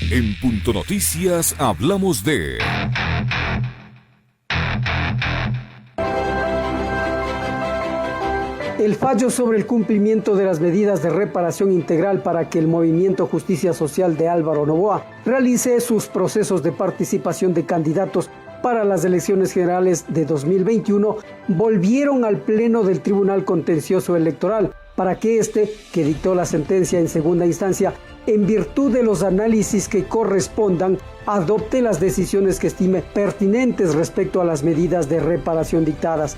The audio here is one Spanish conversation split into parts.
En Punto Noticias hablamos de... El fallo sobre el cumplimiento de las medidas de reparación integral para que el Movimiento Justicia Social de Álvaro Noboa realice sus procesos de participación de candidatos para las elecciones generales de 2021 volvieron al Pleno del Tribunal Contencioso Electoral para que que dictó la sentencia en segunda instancia, en virtud de los análisis que correspondan, adopte las decisiones que estime pertinentes respecto a las medidas de reparación dictadas.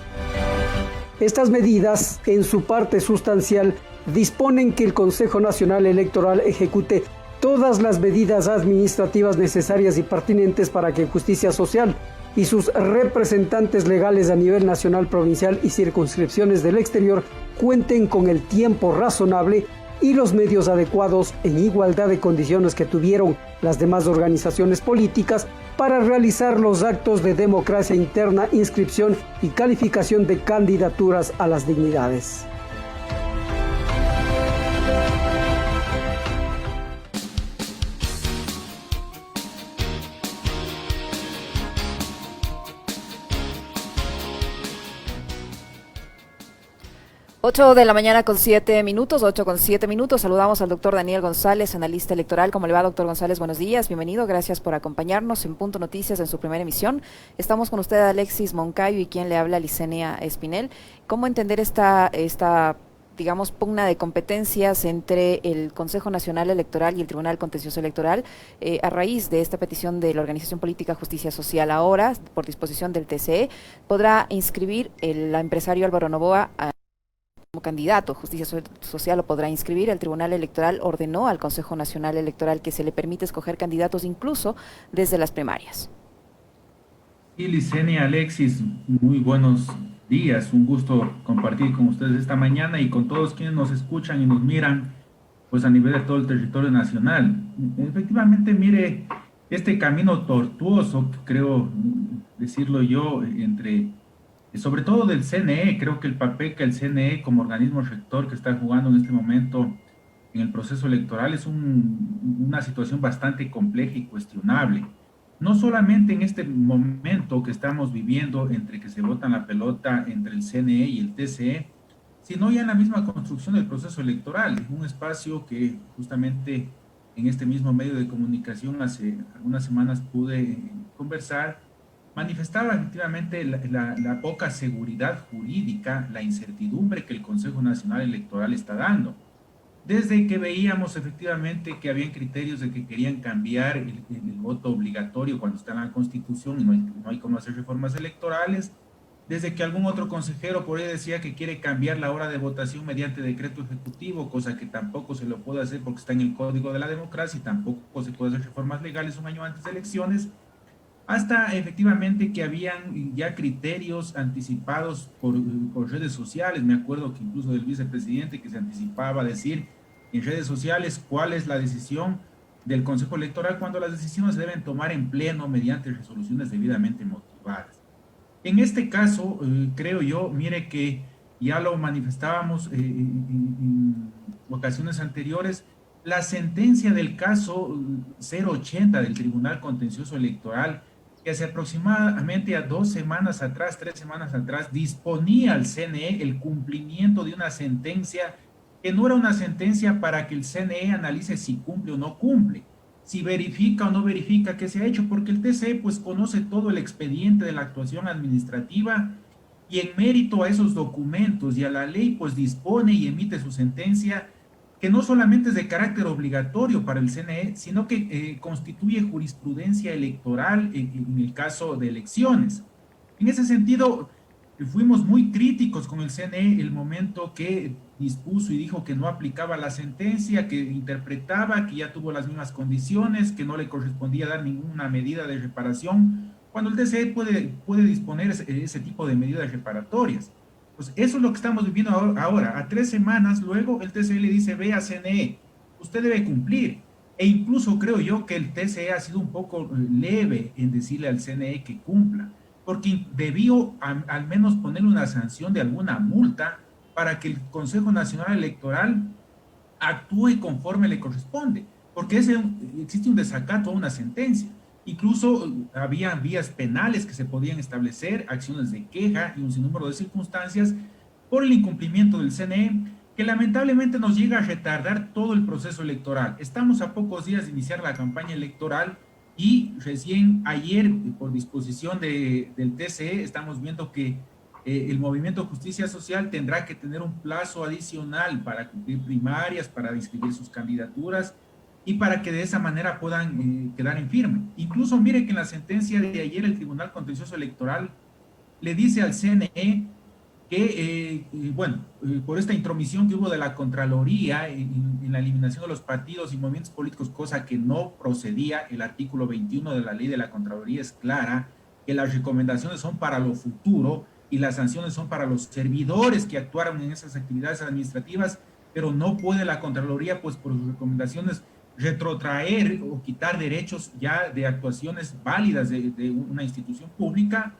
Estas medidas, en su parte sustancial, disponen que el Consejo Nacional Electoral ejecute todas las medidas administrativas necesarias y pertinentes para que Justicia Social y sus representantes legales a nivel nacional, provincial y circunscripciones del exterior cuenten con el tiempo razonable y los medios adecuados en igualdad de condiciones que tuvieron las demás organizaciones políticas para realizar los actos de democracia interna, inscripción y calificación de candidaturas a las dignidades. Ocho de la mañana con 7 minutos, 8:07. Saludamos al doctor Daniel González, analista electoral. ¿Cómo le va, doctor González? Buenos días, bienvenido. Gracias por acompañarnos en Punto Noticias en su primera emisión. Estamos con usted, Alexis Moncayo, y quien le habla, Licenia Espinel. ¿Cómo entender esta digamos, pugna de competencias entre el Consejo Nacional Electoral y el Tribunal Contencioso Electoral a raíz de esta petición de la Organización Política Justicia Social? Ahora, por disposición del TCE, podrá inscribir el empresario Álvaro Noboa como candidato. Justicia Social lo podrá inscribir. El Tribunal Electoral ordenó al Consejo Nacional Electoral que se le permite escoger candidatos incluso desde las primarias. Sí, Licenia, Alexis, muy buenos días. Un gusto compartir con ustedes esta mañana y con todos quienes nos escuchan y nos miran pues a nivel de todo el territorio nacional. Efectivamente, mire, este camino tortuoso, creo decirlo yo, sobre todo del CNE, creo que el papel que el CNE como organismo rector que está jugando en este momento en el proceso electoral es una situación bastante compleja y cuestionable. No solamente en este momento que estamos viviendo entre que se botan la pelota entre el CNE y el TCE, sino ya en la misma construcción del proceso electoral, un espacio que justamente en este mismo medio de comunicación hace algunas semanas pude conversar, manifestaba efectivamente la poca seguridad jurídica, la incertidumbre que el Consejo Nacional Electoral está dando. Desde que veíamos efectivamente que habían criterios de que querían cambiar el voto obligatorio cuando está en la Constitución y no hay cómo hacer reformas electorales, desde que algún otro consejero por ahí decía que quiere cambiar la hora de votación mediante decreto ejecutivo, cosa que tampoco se lo puede hacer porque está en el Código de la Democracia y tampoco se puede hacer reformas legales un año antes de elecciones, hasta efectivamente que habían ya criterios anticipados por redes sociales. Me acuerdo que incluso del vicepresidente que se anticipaba a decir en redes sociales cuál es la decisión del Consejo Electoral cuando las decisiones se deben tomar en pleno mediante resoluciones debidamente motivadas. En este caso, creo yo, mire que ya lo manifestábamos en ocasiones anteriores, la sentencia del caso 080 del Tribunal Contencioso Electoral, que hace aproximadamente a 3 semanas atrás, disponía al CNE el cumplimiento de una sentencia que no era una sentencia para que el CNE analice si cumple o no cumple, si verifica o no verifica qué se ha hecho, porque el TCE pues conoce todo el expediente de la actuación administrativa y en mérito a esos documentos y a la ley pues dispone y emite su sentencia que no solamente es de carácter obligatorio para el CNE, sino que constituye jurisprudencia electoral en el caso de elecciones. En ese sentido, fuimos muy críticos con el CNE el momento que dispuso y dijo que no aplicaba la sentencia, que interpretaba que ya tuvo las mismas condiciones, que no le correspondía dar ninguna medida de reparación, cuando el TCE puede disponer ese tipo de medidas reparatorias. Pues eso es lo que estamos viviendo ahora. A 3 semanas luego el TCE le dice, ve a CNE, usted debe cumplir. E incluso creo yo que el TCE ha sido un poco leve en decirle al CNE que cumpla, porque debió al menos ponerle una sanción de alguna multa para que el Consejo Nacional Electoral actúe conforme le corresponde. Porque ese existe un desacato a una sentencia. Incluso había vías penales que se podían establecer, acciones de queja y un sinnúmero de circunstancias por el incumplimiento del CNE, que lamentablemente nos llega a retardar todo el proceso electoral. Estamos a pocos días de iniciar la campaña electoral y recién ayer, por disposición del TCE, estamos viendo que el Movimiento Justicia Social tendrá que tener un plazo adicional para cumplir primarias, para inscribir sus candidaturas y para que de esa manera puedan quedar en firme. Incluso mire que en la sentencia de ayer el Tribunal Contencioso Electoral le dice al CNE que, por esta intromisión que hubo de la Contraloría en la eliminación de los partidos y movimientos políticos, cosa que no procedía, el artículo 21 de la ley de la Contraloría es clara, que las recomendaciones son para lo futuro y las sanciones son para los servidores que actuaron en esas actividades administrativas, pero no puede la Contraloría, pues por sus recomendaciones, retrotraer o quitar derechos ya de actuaciones válidas de una institución pública.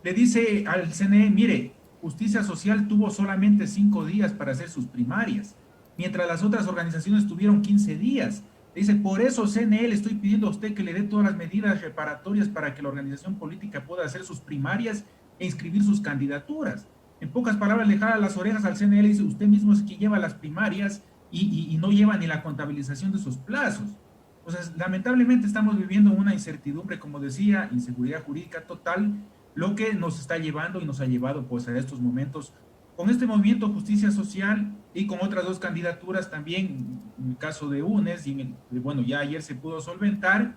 Le dice al CNE, mire, Justicia Social tuvo solamente 5 días para hacer sus primarias, mientras las otras organizaciones tuvieron 15 días. Le dice, por eso CNE le estoy pidiendo a usted que le dé todas las medidas reparatorias para que la organización política pueda hacer sus primarias e inscribir sus candidaturas. En pocas palabras, le jala las orejas al CNE, le dice, usted mismo es quien lleva las primarias y no lleva ni la contabilización de esos plazos. O sea, lamentablemente estamos viviendo una incertidumbre, como decía, inseguridad jurídica total, lo que nos está llevando y nos ha llevado pues a estos momentos con este movimiento Justicia Social y con otras 2 candidaturas también, en el caso de UNES, y ya ayer se pudo solventar,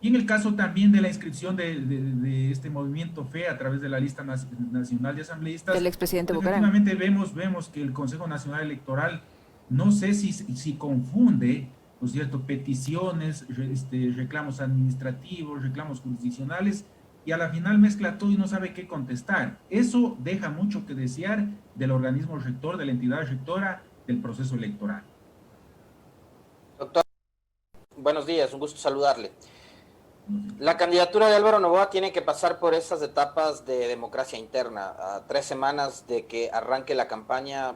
y en el caso también de la inscripción de este movimiento FE a través de la lista nacional de asambleístas. Del expresidente Bucaram. Efectivamente vemos que el Consejo Nacional Electoral, no sé si confunde, ¿no es cierto?, peticiones, reclamos administrativos, reclamos jurisdiccionales, y a la final mezcla todo y no sabe qué contestar. Eso deja mucho que desear del organismo rector, de la entidad rectora del proceso electoral. Doctor, buenos días, un gusto saludarle. La candidatura de Álvaro Noboa tiene que pasar por esas etapas de democracia interna. A 3 semanas de que arranque la campaña,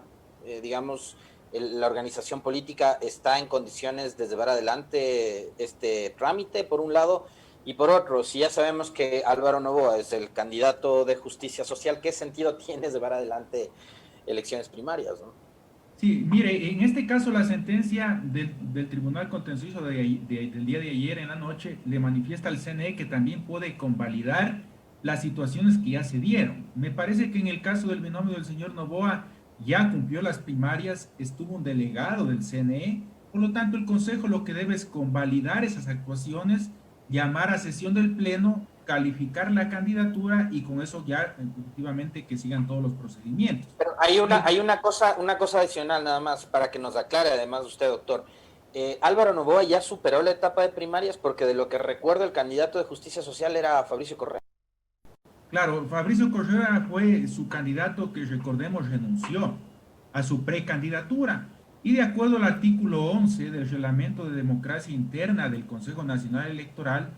la organización política está en condiciones de llevar adelante este trámite, por un lado, y por otro, si ya sabemos que Álvaro Noboa es el candidato de Justicia Social, ¿qué sentido tiene llevar adelante elecciones primarias, ¿no? Sí, mire, en este caso la sentencia del Tribunal Contencioso del día de ayer en la noche le manifiesta al CNE que también puede convalidar las situaciones que ya se dieron. Me parece que en el caso del binomio del señor Noboa ya cumplió las primarias, estuvo un delegado del CNE, por lo tanto el Consejo lo que debe es convalidar esas actuaciones, llamar a sesión del Pleno, calificar la candidatura y con eso ya efectivamente que sigan todos los procedimientos. Pero hay una cosa adicional nada más para que nos aclare, además usted, doctor. Álvaro Noboa ya superó la etapa de primarias, porque de lo que recuerdo el candidato de Justicia Social era Fabricio Correa. Claro, Fabricio Correa fue su candidato que, recordemos, renunció a su precandidatura. Y de acuerdo al artículo 11 del Reglamento de Democracia Interna del Consejo Nacional Electoral,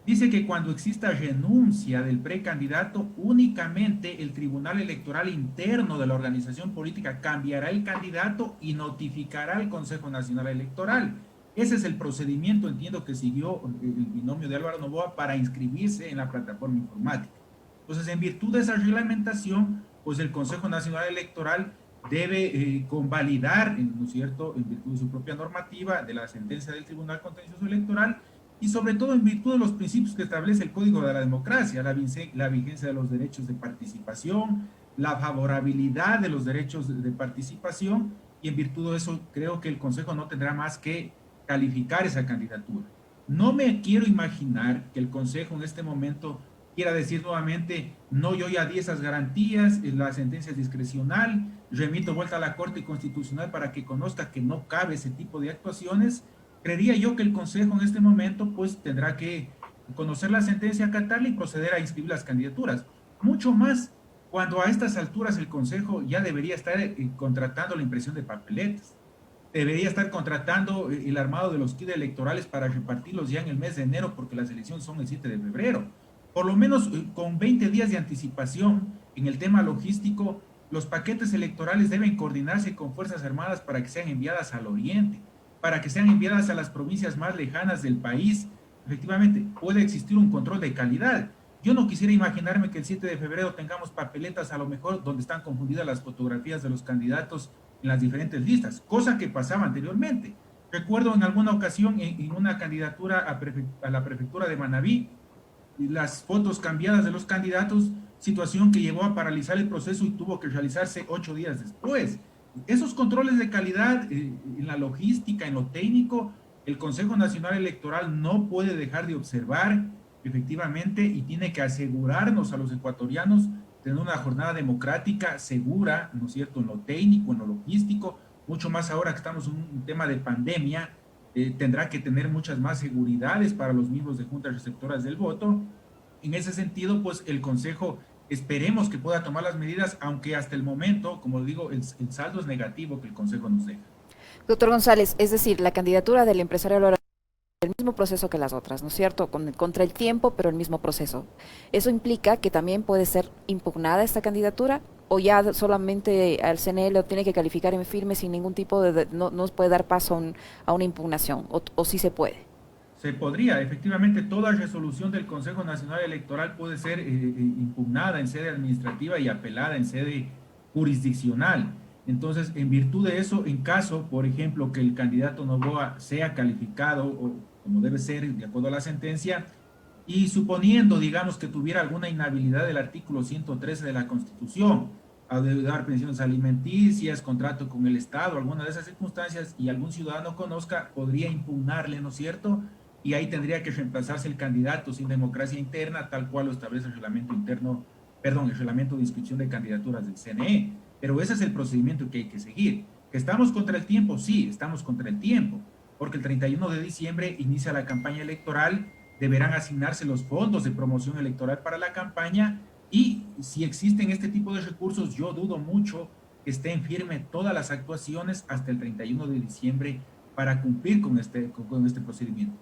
dice que cuando exista renuncia del precandidato, únicamente el Tribunal Electoral Interno de la organización política cambiará el candidato y notificará al Consejo Nacional Electoral. Ese es el procedimiento, entiendo, que siguió el binomio de Álvaro Noboa para inscribirse en la plataforma informática. Entonces, en virtud de esa reglamentación, pues el Consejo Nacional Electoral debe convalidar, ¿no es cierto?, en virtud de su propia normativa, de la sentencia del Tribunal Contencioso Electoral, y sobre todo en virtud de los principios que establece el Código de la Democracia, la vigencia de los derechos de participación, la favorabilidad de los derechos de participación, y en virtud de eso creo que el Consejo no tendrá más que calificar esa candidatura. No me quiero imaginar que el Consejo en este momento quiera decir nuevamente, no, yo ya di esas garantías, la sentencia es discrecional, remito vuelta a la Corte Constitucional para que conozca que no cabe ese tipo de actuaciones. Creería yo que el Consejo en este momento pues tendrá que conocer la sentencia, acatarla y proceder a inscribir las candidaturas. Mucho más cuando a estas alturas el Consejo ya debería estar contratando la impresión de papeletas, debería estar contratando el armado de los kits electorales para repartirlos ya en el mes de enero, porque las elecciones son el 7 de febrero. Por lo menos con 20 días de anticipación en el tema logístico, los paquetes electorales deben coordinarse con Fuerzas Armadas para que sean enviadas al Oriente. para que sean enviadas a las provincias más lejanas del país. Efectivamente, puede existir un control de calidad. Yo no quisiera imaginarme que el 7 de febrero tengamos papeletas a lo mejor donde están confundidas las fotografías de los candidatos en las diferentes listas, cosa que pasaba anteriormente. Recuerdo en alguna ocasión en una candidatura a la prefectura de Manabí, las fotos cambiadas de los candidatos, situación que llevó a paralizar el proceso y tuvo que realizarse 8 días después. Esos controles de calidad en la logística, en lo técnico, el Consejo Nacional Electoral no puede dejar de observar efectivamente y tiene que asegurarnos a los ecuatorianos tener una jornada democrática segura, ¿no es cierto?, en lo técnico, en lo logístico, mucho más ahora que estamos en un tema de pandemia, tendrá que tener muchas más seguridades para los miembros de juntas receptoras del voto. En ese sentido, pues el Consejo esperemos que pueda tomar las medidas, aunque hasta el momento, como digo, el saldo es negativo que el Consejo nos deja. Doctor González, es decir, la candidatura del empresario Álvaro el mismo proceso que las otras, ¿no es cierto? Contra el tiempo, pero el mismo proceso. ¿Eso implica que también puede ser impugnada esta candidatura? ¿O ya solamente al CNE lo tiene que calificar en firme sin ningún tipo de no puede dar paso a una impugnación? ¿O sí se puede? Se podría, efectivamente, toda resolución del Consejo Nacional Electoral puede ser impugnada en sede administrativa y apelada en sede jurisdiccional. Entonces, en virtud de eso, en caso, por ejemplo, que el candidato Noboa sea calificado o como debe ser de acuerdo a la sentencia, y suponiendo, digamos, que tuviera alguna inhabilidad del artículo 113 de la Constitución, adeudar pensiones alimenticias, contrato con el Estado, alguna de esas circunstancias, y algún ciudadano conozca, podría impugnarle, ¿no es cierto? Y ahí tendría que reemplazarse el candidato sin democracia interna, tal cual lo establece el reglamento interno, perdón, el reglamento de inscripción de candidaturas del CNE. Pero ese es el procedimiento que hay que seguir. ¿Que estamos contra el tiempo? Sí, estamos contra el tiempo, porque el 31 de diciembre inicia la campaña electoral, deberán asignarse los fondos de promoción electoral para la campaña, y si existen este tipo de recursos, yo dudo mucho que estén firmes todas las actuaciones hasta el 31 de diciembre para cumplir con este procedimiento.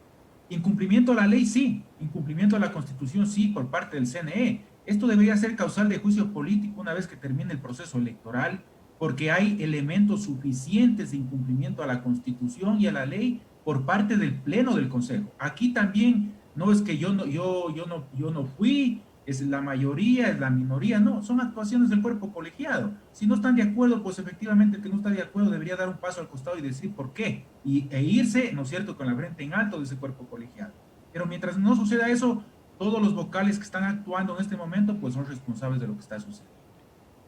Incumplimiento a la ley, sí. Incumplimiento a la Constitución, sí, por parte del CNE. Esto debería ser causal de juicio político una vez que termine el proceso electoral, porque hay elementos suficientes de incumplimiento a la Constitución y a la ley por parte del Pleno del Consejo. Aquí también no es que yo no fui, es la mayoría, es la minoría, no, son actuaciones del cuerpo colegiado. Si no están de acuerdo, pues efectivamente el que no está de acuerdo debería dar un paso al costado y decir por qué, e irse, ¿no es cierto?, con la frente en alto de ese cuerpo colegiado. Pero mientras no suceda eso, todos los vocales que están actuando en este momento, pues son responsables de lo que está sucediendo.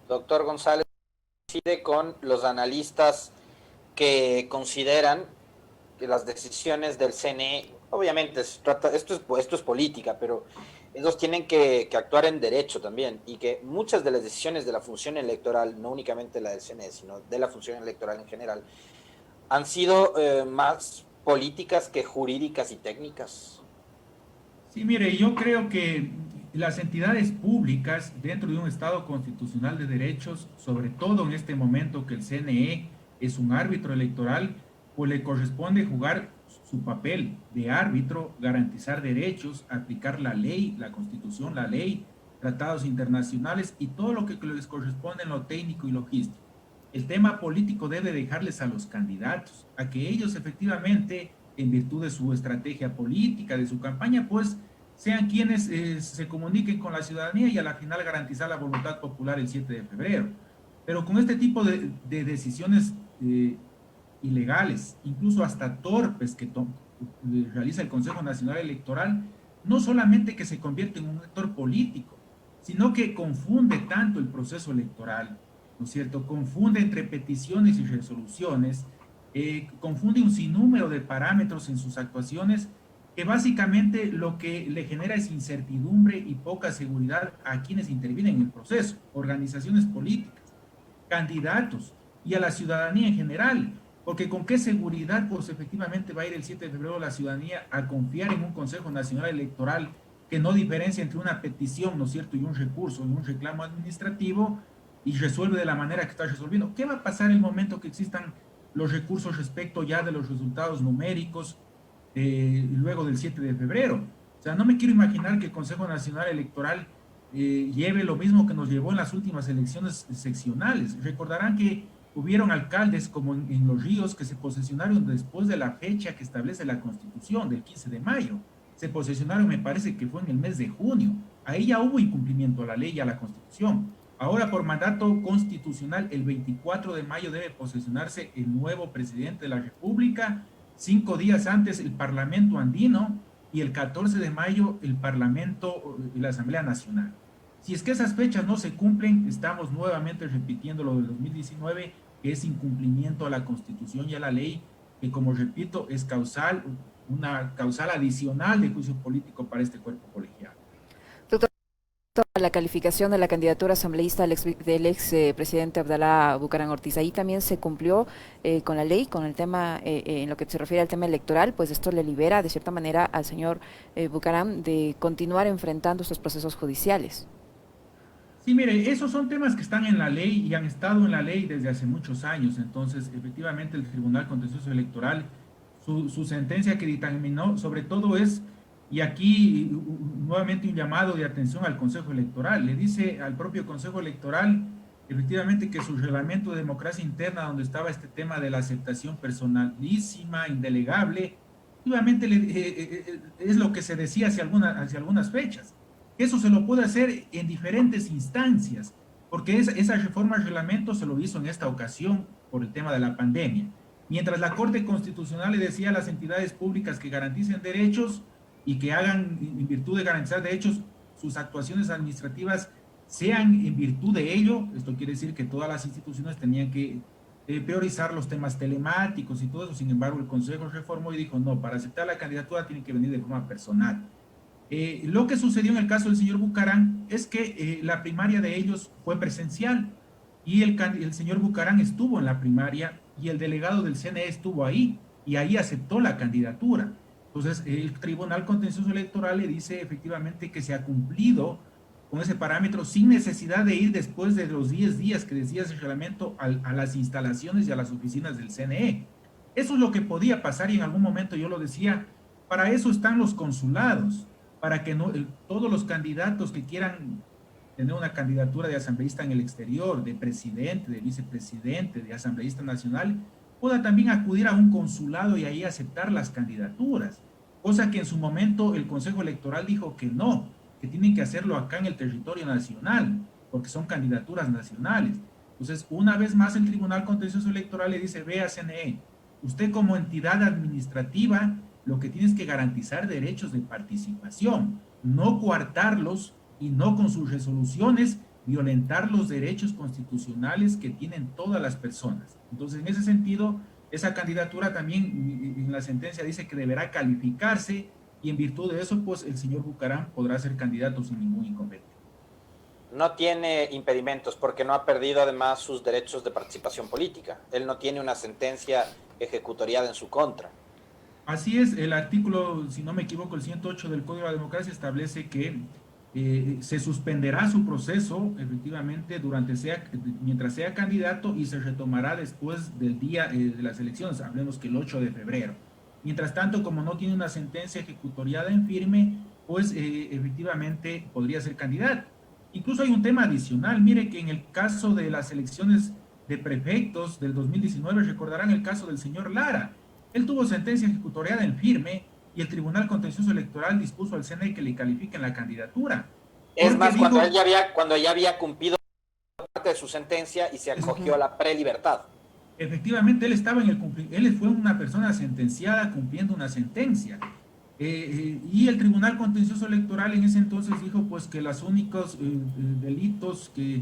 Doctor González, coincide con los analistas que consideran que las decisiones del CNE, obviamente esto es política, pero ellos tienen que actuar en derecho también, y que muchas de las decisiones de la función electoral, no únicamente la del CNE, sino de la función electoral en general, han sido más políticas que jurídicas y técnicas. Sí, mire, yo creo que las entidades públicas dentro de un Estado constitucional de derechos, sobre todo en este momento que el CNE es un árbitro electoral, pues le corresponde jugar su papel de árbitro, garantizar derechos, aplicar la ley, la Constitución, la ley, tratados internacionales y todo lo que les corresponde en lo técnico y logístico. El tema político debe dejarles a los candidatos, a que ellos efectivamente, en virtud de su estrategia política, de su campaña, pues sean quienes se comuniquen con la ciudadanía y a la final garantizar la voluntad popular el 7 de febrero. Pero con este tipo de decisiones ilegales, incluso hasta torpes que realiza el Consejo Nacional Electoral, no solamente que se convierte en un actor político, sino que confunde tanto el proceso electoral, ¿no es cierto? Confunde entre peticiones y resoluciones, confunde un sinnúmero de parámetros en sus actuaciones, que básicamente lo que le genera es incertidumbre y poca seguridad a quienes intervienen en el proceso, organizaciones políticas, candidatos y a la ciudadanía en general, porque con qué seguridad pues efectivamente va a ir el 7 de febrero la ciudadanía a confiar en un Consejo Nacional Electoral que no diferencia entre una petición, ¿no es cierto?, y un recurso, y un reclamo administrativo, y resuelve de la manera que está resolviendo. ¿Qué va a pasar en el momento que existan los recursos respecto ya de los resultados numéricos luego del 7 de febrero? O sea, no me quiero imaginar que el Consejo Nacional Electoral lleve lo mismo que nos llevó en las últimas elecciones seccionales. Recordarán que hubieron alcaldes como en Los Ríos que se posesionaron después de la fecha que establece la Constitución, del 15 de mayo. Se posesionaron, me parece que fue en el mes de junio. Ahí ya hubo incumplimiento a la ley y a la Constitución. Ahora, por mandato constitucional, el 24 de mayo debe posesionarse el nuevo presidente de la República, 5 días antes el Parlamento andino y el 14 de mayo el Parlamento y la Asamblea Nacional. Si es que esas fechas no se cumplen, estamos nuevamente repitiendo lo del 2019, que es incumplimiento a la Constitución y a la ley, que como repito, es causal, una causal adicional de juicio político para este cuerpo colegiado. Doctor, la calificación de la candidatura asambleísta del ex presidente Abdalá Bucaram Ortiz, ahí también se cumplió con la ley, con el tema, en lo que se refiere al tema electoral, pues esto le libera de cierta manera al señor Bucaram de continuar enfrentando estos procesos judiciales. Sí, mire, esos son temas que están en la ley y han estado en la ley desde hace muchos años. Entonces, efectivamente, el Tribunal Contencioso Electoral, su sentencia que dictaminó, sobre todo es, y aquí nuevamente un llamado de atención al Consejo Electoral, le dice al propio Consejo Electoral, efectivamente, que su reglamento de democracia interna, donde estaba este tema de la aceptación personalísima, indelegable, efectivamente es lo que se decía hacia algunas fechas. Eso se lo puede hacer en diferentes instancias, porque esa reforma al reglamento se lo hizo en esta ocasión por el tema de la pandemia. Mientras la Corte Constitucional le decía a las entidades públicas que garanticen derechos y que hagan, en virtud de garantizar derechos, sus actuaciones administrativas sean en virtud de ello, esto quiere decir que todas las instituciones tenían que priorizar los temas telemáticos y todo eso. Sin embargo, el Consejo reformó y dijo, no, para aceptar la candidatura tiene que venir de forma personal. Lo que sucedió en el caso del señor Bucaram es que la primaria de ellos fue presencial y el señor Bucaram estuvo en la primaria y el delegado del CNE estuvo ahí y ahí aceptó la candidatura. Entonces, el Tribunal Contencioso Electoral le dice efectivamente que se ha cumplido con ese parámetro sin necesidad de ir después de los 10 días que decía ese reglamento a las instalaciones y a las oficinas del CNE. Eso es lo que podía pasar y en algún momento yo lo decía, para eso están los consulados, para que todos los candidatos que quieran tener una candidatura de asambleísta en el exterior, de presidente, de vicepresidente, de asambleísta nacional, pueda también acudir a un consulado y ahí aceptar las candidaturas, cosa que en su momento el Consejo Electoral dijo que no, que tienen que hacerlo acá en el territorio nacional, porque son candidaturas nacionales. Entonces, una vez más el Tribunal Contencioso Electoral le dice, vea CNE, usted como entidad administrativa lo que tiene es que garantizar derechos de participación, no coartarlos y no con sus resoluciones violentar los derechos constitucionales que tienen todas las personas. Entonces, en ese sentido, esa candidatura también en la sentencia dice que deberá calificarse y en virtud de eso, pues el señor Bucaram podrá ser candidato sin ningún inconveniente. No tiene impedimentos porque no ha perdido además sus derechos de participación política. Él no tiene una sentencia ejecutoriada en su contra. Así es, el artículo, si no me equivoco, el 108 del Código de la Democracia establece que se suspenderá su proceso, efectivamente, mientras sea candidato y se retomará después del día de las elecciones, hablemos que el 8 de febrero. Mientras tanto, como no tiene una sentencia ejecutoriada en firme, pues efectivamente podría ser candidato. Incluso hay un tema adicional, mire que en el caso de las elecciones de prefectos del 2019, recordarán el caso del señor Lara. Él tuvo sentencia ejecutoriada en firme y el Tribunal Contencioso Electoral dispuso al CNE que le califiquen la candidatura. Es más, cuando ya había cumplido parte de su sentencia y se acogió a la prelibertad. Efectivamente, él fue una persona sentenciada cumpliendo una sentencia. Y el Tribunal Contencioso Electoral en ese entonces dijo pues que los únicos delitos que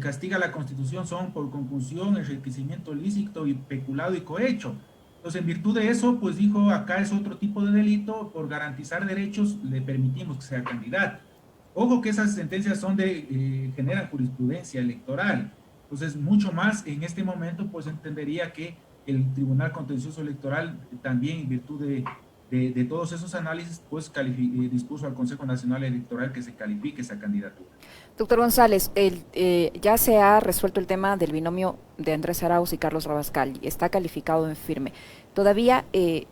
castiga la Constitución son por concusión, enriquecimiento ilícito y peculado y cohecho. Entonces, en virtud de eso, pues dijo, acá es otro tipo de delito, por garantizar derechos le permitimos que sea candidato. Ojo que esas sentencias generan jurisprudencia electoral. Entonces, mucho más en este momento, pues entendería que el Tribunal Contencioso Electoral también, en virtud de de todos esos análisis, pues dispuso al Consejo Nacional Electoral que se califique esa candidatura. Doctor González, ya se ha resuelto el tema del binomio de Andrés Arauz y Carlos Rabascal, está calificado en firme. ¿Todavía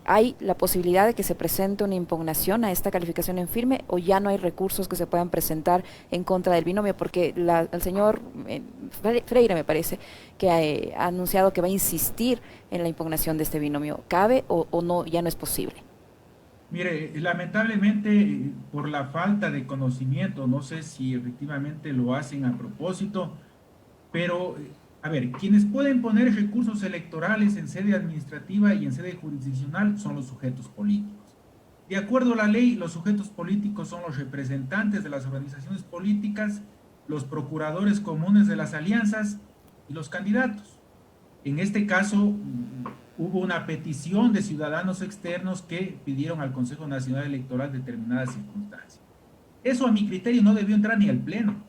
hay la posibilidad de que se presente una impugnación a esta calificación en firme o ya no hay recursos que se puedan presentar en contra del binomio? Porque el señor Freire, me parece, que ha anunciado que va a insistir en la impugnación de este binomio. ¿Cabe o no, ya no es posible? Mire, lamentablemente por la falta de conocimiento, no sé si efectivamente lo hacen a propósito, pero a ver, quienes pueden poner recursos electorales en sede administrativa y en sede jurisdiccional son los sujetos políticos. De acuerdo a la ley, los sujetos políticos son los representantes de las organizaciones políticas, los procuradores comunes de las alianzas y los candidatos. En este caso, hubo una petición de ciudadanos externos que pidieron al Consejo Nacional Electoral determinadas circunstancias. Eso, a mi criterio, no debió entrar ni al Pleno.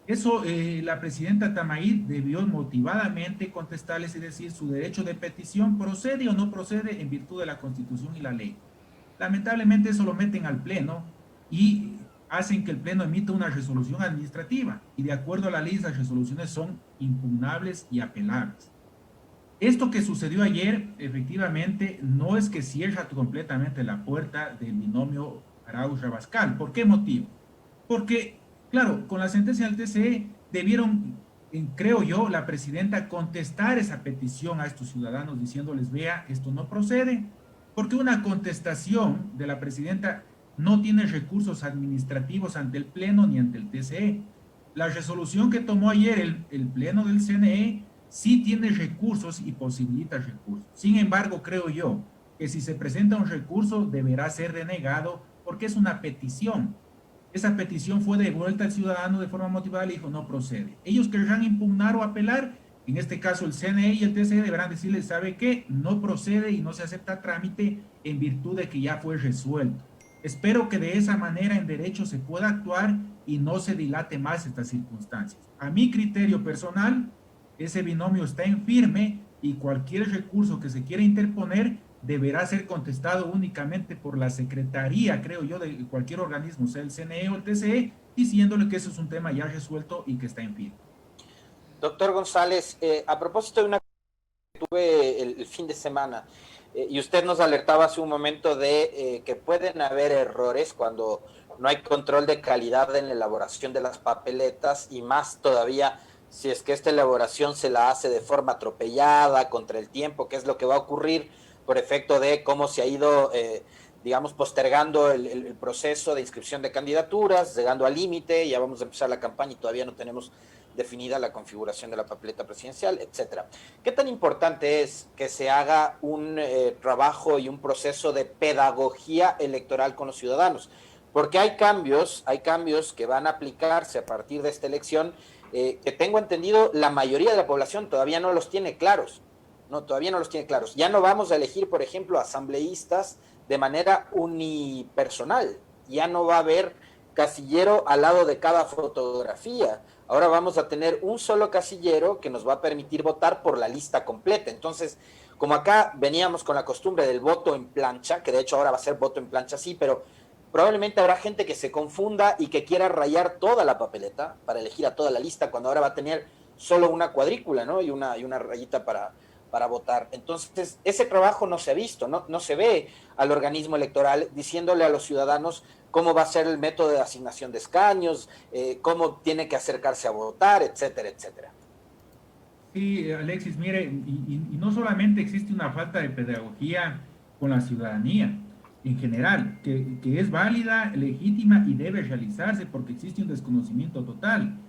Eso, la presidenta Tamaí debió motivadamente contestarles y decir su derecho de petición procede o no procede en virtud de la Constitución y la ley. Lamentablemente eso lo meten al Pleno y hacen que el Pleno emita una resolución administrativa y de acuerdo a la ley esas resoluciones son impugnables y apelables. Esto que sucedió ayer, efectivamente, no es que cierra completamente la puerta del binomio Arauz-Rabascal. ¿Por qué motivo? Porque, claro, con la sentencia del TCE debieron, creo yo, la presidenta contestar esa petición a estos ciudadanos diciéndoles, vea, esto no procede, porque una contestación de la presidenta no tiene recursos administrativos ante el Pleno ni ante el TCE. La resolución que tomó ayer el Pleno del CNE sí tiene recursos y posibilita recursos. Sin embargo, creo yo que si se presenta un recurso deberá ser denegado porque es una petición. Esa petición fue devuelta al ciudadano de forma motivada y le dijo no procede. Ellos querrán impugnar o apelar, en este caso el CNE y el TCE deberán decirle, ¿sabe qué? No procede y no se acepta trámite en virtud de que ya fue resuelto. Espero que de esa manera en derecho se pueda actuar y no se dilate más estas circunstancias. A mi criterio personal, ese binomio está en firme y cualquier recurso que se quiera interponer deberá ser contestado únicamente por la secretaría, creo yo, de cualquier organismo, sea el CNE o el TCE, diciéndole que eso es un tema ya resuelto y que está en firme. Doctor González, a propósito de una que tuve el fin de semana, y usted nos alertaba hace un momento de que pueden haber errores cuando no hay control de calidad en la elaboración de las papeletas y más todavía si es que esta elaboración se la hace de forma atropellada, contra el tiempo, que es lo que va a ocurrir por efecto de cómo se ha ido, digamos, postergando el proceso de inscripción de candidaturas, llegando al límite, ya vamos a empezar la campaña y todavía no tenemos definida la configuración de la papeleta presidencial, etcétera. ¿Qué tan importante es que se haga un trabajo y un proceso de pedagogía electoral con los ciudadanos? Porque hay cambios que van a aplicarse a partir de esta elección que tengo entendido la mayoría de la población todavía no los tiene claros. No, todavía no los tiene claros. Ya no vamos a elegir, por ejemplo, asambleístas de manera unipersonal. Ya no va a haber casillero al lado de cada fotografía. Ahora vamos a tener un solo casillero que nos va a permitir votar por la lista completa. Entonces, como acá veníamos con la costumbre del voto en plancha, que de hecho ahora va a ser voto en plancha, sí, pero probablemente habrá gente que se confunda y que quiera rayar toda la papeleta para elegir a toda la lista, cuando ahora va a tener solo una cuadrícula, ¿no? Y una rayita para votar. Entonces, ese trabajo no se ha visto, no se ve al organismo electoral diciéndole a los ciudadanos cómo va a ser el método de asignación de escaños, cómo tiene que acercarse a votar, etcétera, etcétera. Sí, Alexis, mire, y no solamente existe una falta de pedagogía con la ciudadanía en general, que es válida, legítima y debe realizarse porque existe un desconocimiento total.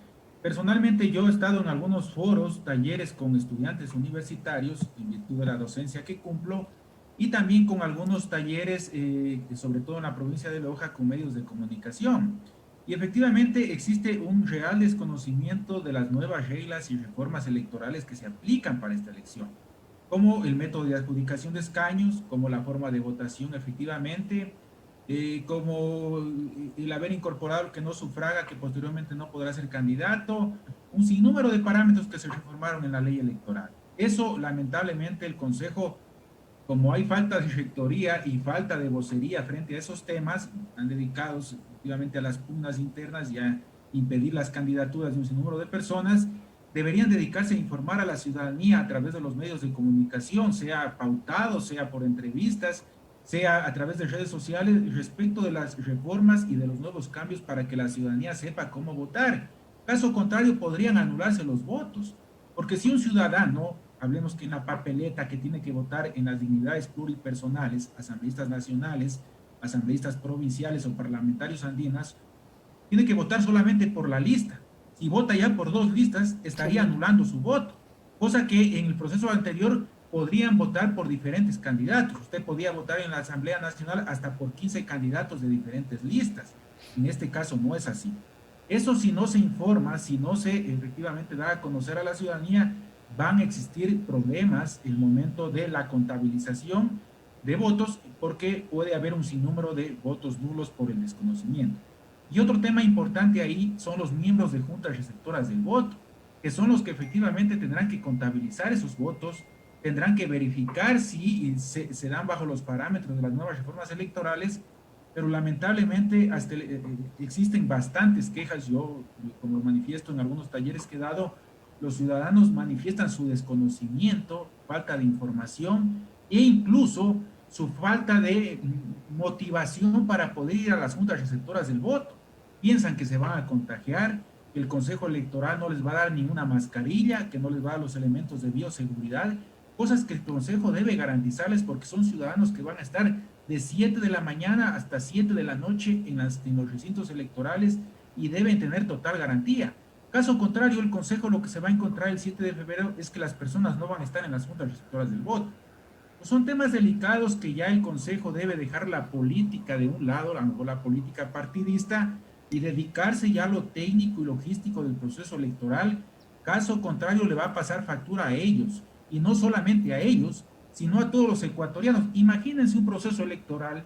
Personalmente yo he estado en algunos foros, talleres con estudiantes universitarios en virtud de la docencia que cumplo y también con algunos talleres, sobre todo en la provincia de Loja, con medios de comunicación. Y efectivamente existe un real desconocimiento de las nuevas reglas y reformas electorales que se aplican para esta elección, como el método de adjudicación de escaños, como la forma de votación efectivamente, como el haber incorporado el que no sufraga, que posteriormente no podrá ser candidato, un sinnúmero de parámetros que se reformaron en la ley electoral. Eso, lamentablemente, el Consejo como hay falta de rectoría y falta de vocería frente a esos temas, están dedicados efectivamente a las pugnas internas y a impedir las candidaturas de un sinnúmero de personas, deberían dedicarse a informar a la ciudadanía a través de los medios de comunicación, sea pautado, sea por entrevistas, sea a través de redes sociales, respecto de las reformas y de los nuevos cambios para que la ciudadanía sepa cómo votar. Caso contrario, podrían anularse los votos, porque si un ciudadano, hablemos que en la papeleta que tiene que votar en las dignidades pluripersonales, asambleístas nacionales, asambleístas provinciales o parlamentarios andinas, tiene que votar solamente por la lista. Si vota ya por dos listas, estaría anulando su voto, cosa que en el proceso anterior podrían votar por diferentes candidatos. Usted podía votar en la Asamblea Nacional hasta por 15 candidatos de diferentes listas. En este caso no es así. Eso, si no se informa, si no se efectivamente da a conocer a la ciudadanía, van a existir problemas en el momento de la contabilización de votos, porque puede haber un sinnúmero de votos nulos por el desconocimiento. Y otro tema importante ahí son los miembros de juntas receptoras del voto, que son los que efectivamente tendrán que contabilizar esos votos, tendrán que verificar si se dan bajo los parámetros de las nuevas reformas electorales, pero lamentablemente hasta existen bastantes quejas. Yo, como lo manifiesto en algunos talleres que he dado, los ciudadanos manifiestan su desconocimiento, falta de información e incluso su falta de motivación para poder ir a las juntas receptoras del voto. Piensan que se van a contagiar, que el Consejo Electoral no les va a dar ninguna mascarilla, que no les va a dar los elementos de bioseguridad, cosas que el Consejo debe garantizarles porque son ciudadanos que van a estar de 7 de la mañana hasta 7 de la noche en los recintos electorales y deben tener total garantía. Caso contrario, el Consejo lo que se va a encontrar el 7 de febrero es que las personas no van a estar en las juntas receptoras del voto. Pues son temas delicados que ya el Consejo debe dejar la política de un lado, a lo mejor la política partidista, y dedicarse ya a lo técnico y logístico del proceso electoral. Caso contrario, le va a pasar factura a ellos, y no solamente a ellos, sino a todos los ecuatorianos. Imagínense un proceso electoral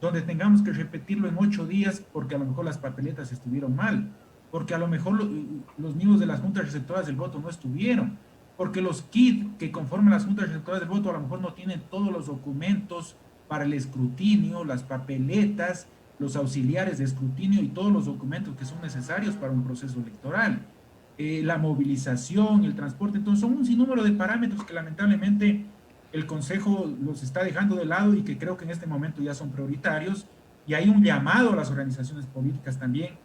donde tengamos que repetirlo en 8 días porque a lo mejor las papeletas estuvieron mal, porque a lo mejor los miembros de las juntas receptoras del voto no estuvieron, porque los kits que conforman las juntas receptoras del voto a lo mejor no tienen todos los documentos para el escrutinio, las papeletas, los auxiliares de escrutinio y todos los documentos que son necesarios para un proceso electoral, la movilización, el transporte. Entonces son un sinnúmero de parámetros que lamentablemente el Consejo los está dejando de lado y que creo que en este momento ya son prioritarios, y hay un llamado a las organizaciones políticas también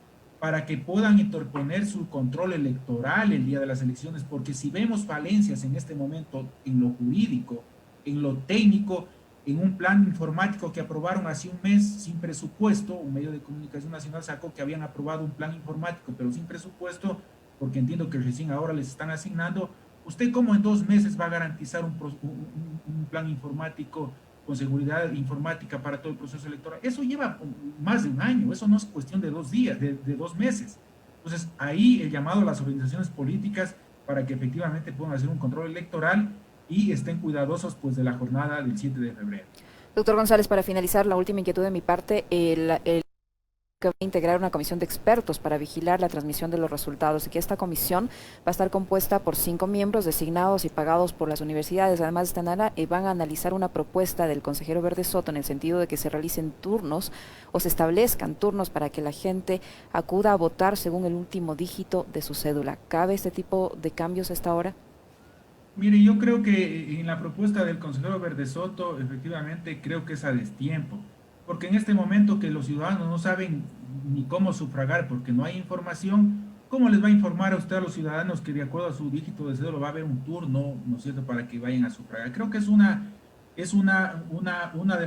para que puedan interponer su control electoral el día de las elecciones, porque si vemos falencias en este momento en lo jurídico, en lo técnico, en un plan informático que aprobaron hace un mes sin presupuesto, un medio de comunicación nacional sacó que habían aprobado un plan informático pero sin presupuesto, porque entiendo que recién ahora les están asignando. ¿Usted cómo en 2 meses va a garantizar un plan informático con seguridad informática para todo el proceso electoral? Eso lleva más de un año, eso no es cuestión de 2 días, de 2 meses. Entonces, ahí el llamado a las organizaciones políticas para que efectivamente puedan hacer un control electoral y estén cuidadosos pues de la jornada del 7 de febrero. Doctor González, para finalizar, la última inquietud de mi parte, que va a integrar una comisión de expertos para vigilar la transmisión de los resultados y que esta comisión va a estar compuesta por 5 miembros designados y pagados por las universidades. Además, van a analizar una propuesta del consejero Verde Soto en el sentido de que se realicen turnos o se establezcan turnos para que la gente acuda a votar según el último dígito de su cédula. ¿Cabe este tipo de cambios a esta hora? Mire, yo creo que en la propuesta del consejero Verde Soto, efectivamente creo que es a destiempo, porque en este momento que los ciudadanos no saben ni cómo sufragar porque no hay información, ¿cómo les va a informar a usted a los ciudadanos que de acuerdo a su dígito de cédula va a haber un turno, ¿no es cierto?, para que vayan a sufragar? Creo que es una de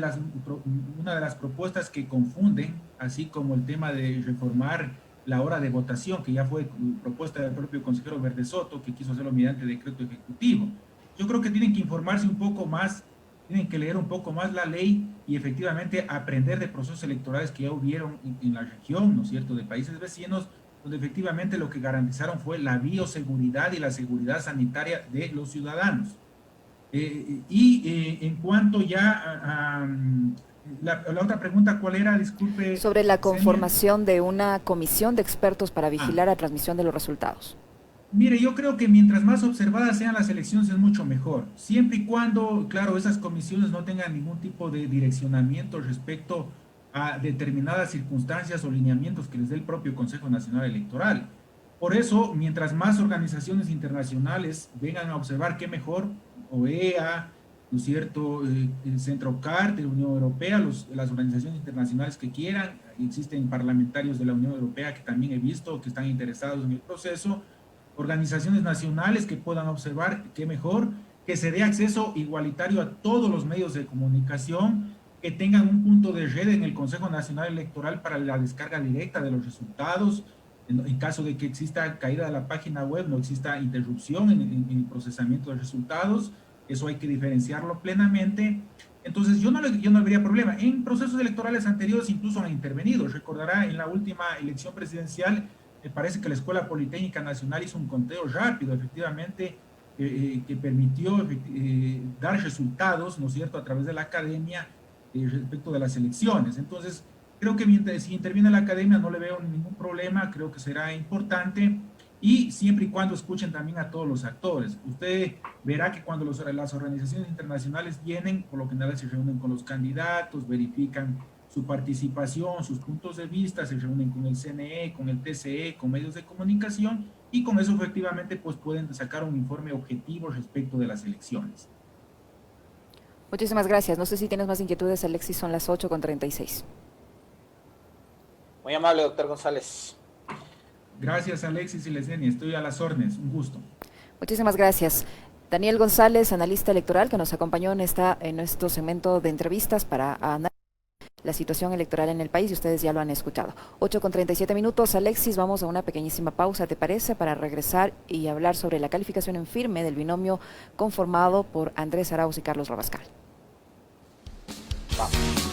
las propuestas que confunden, así como el tema de reformar la hora de votación, que ya fue propuesta del propio consejero Verde Soto, que quiso hacerlo mediante decreto ejecutivo. Yo creo que tienen que informarse un poco más, tienen que leer un poco más la ley y efectivamente aprender de procesos electorales que ya hubieron en la región, ¿no es cierto?, de países vecinos, donde efectivamente lo que garantizaron fue la bioseguridad y la seguridad sanitaria de los ciudadanos. En cuanto ya a la otra pregunta, ¿cuál era? Disculpe. Sobre la conformación de una comisión de expertos para vigilar la transmisión de los resultados. Mire, yo creo que mientras más observadas sean las elecciones es mucho mejor, siempre y cuando, claro, esas comisiones no tengan ningún tipo de direccionamiento respecto a determinadas circunstancias o lineamientos que les dé el propio Consejo Nacional Electoral. Por eso, mientras más organizaciones internacionales vengan a observar, qué mejor, OEA, ¿no es cierto?, el Centrocar de la Unión Europea, las organizaciones internacionales que quieran, existen parlamentarios de la Unión Europea que también he visto que están interesados en el proceso, organizaciones nacionales que puedan observar, qué mejor, que se dé acceso igualitario a todos los medios de comunicación, que tengan un punto de red en el Consejo Nacional Electoral para la descarga directa de los resultados, en caso de que exista caída de la página web, no exista interrupción en el procesamiento de resultados, eso hay que diferenciarlo plenamente. Entonces, yo no habría problema. En procesos electorales anteriores incluso han intervenido. Recordará, en la última elección presidencial, me parece que la Escuela Politécnica Nacional hizo un conteo rápido, efectivamente, que permitió dar resultados, ¿no es cierto?, a través de la academia respecto de las elecciones. Entonces, creo que mientras si interviene la academia no le veo ningún problema, creo que será importante, y siempre y cuando escuchen también a todos los actores. Usted verá que cuando las organizaciones internacionales vienen, por lo general se reúnen con los candidatos, verifican su participación, sus puntos de vista, se reúnen con el CNE, con el TCE, con medios de comunicación, y con eso efectivamente pues pueden sacar un informe objetivo respecto de las elecciones. Muchísimas gracias. No sé si tienes más inquietudes, Alexis, son las 8:36. Muy amable, doctor González. Gracias, Alexis y Lesenia, estoy a las órdenes, un gusto. Muchísimas gracias. Daniel González, analista electoral, que nos acompañó en nuestro segmento de entrevistas para analizar la situación electoral en el país, y ustedes ya lo han escuchado. 8:37. Alexis, vamos a una pequeñísima pausa, ¿te parece?, para regresar y hablar sobre la calificación en firme del binomio conformado por Andrés Arauz y Carlos Rabascal. Vamos.